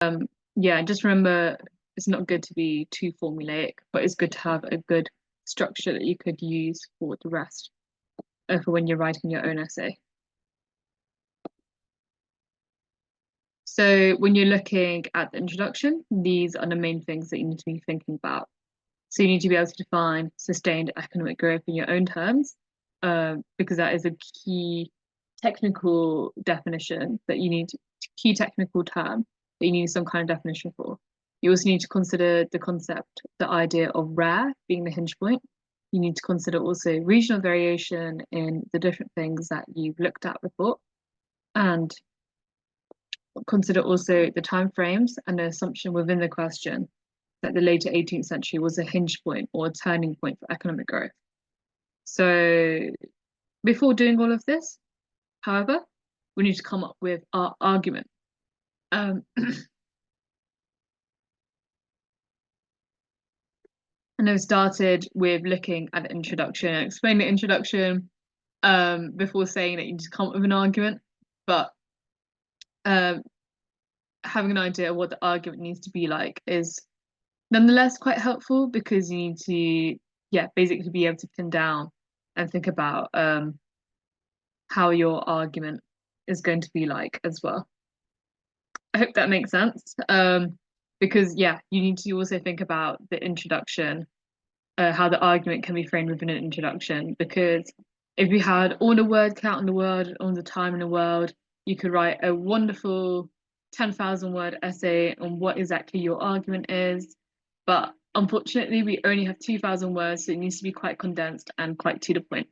Yeah, just remember it's not good to be too formulaic, but it's good to have a good structure that you could use for the rest, for when you're writing your own essay. So when you're looking at the introduction, these are the main things that you need to be thinking about. So you need to be able to define sustained economic growth in your own terms, because that is a key technical definition that you need, key technical term that you need some kind of definition for. You also need to consider the concept, the idea of rare being the hinge point. You need to consider also regional variation in the different things that you've looked at before, and consider also the time frames and the assumption within the question that the later 18th century was a hinge point or a turning point for economic growth. So before doing all of this, however, we need to come up with our argument. And I've started with looking at the introduction and explain the introduction before saying that you need to come up with an argument. But having an idea of what the argument needs to be like is nonetheless quite helpful, because you need to, yeah, basically be able to pin down and think about how your argument is going to be like as well. I hope that makes sense. Because yeah, you need to also think about the introduction, how the argument can be framed within an introduction. Because if you had all the word count in the world, all the time in the world, you could write a wonderful 10,000 word essay on what exactly your argument is. But unfortunately, we only have 2,000 words, so it needs to be quite condensed and quite to the point.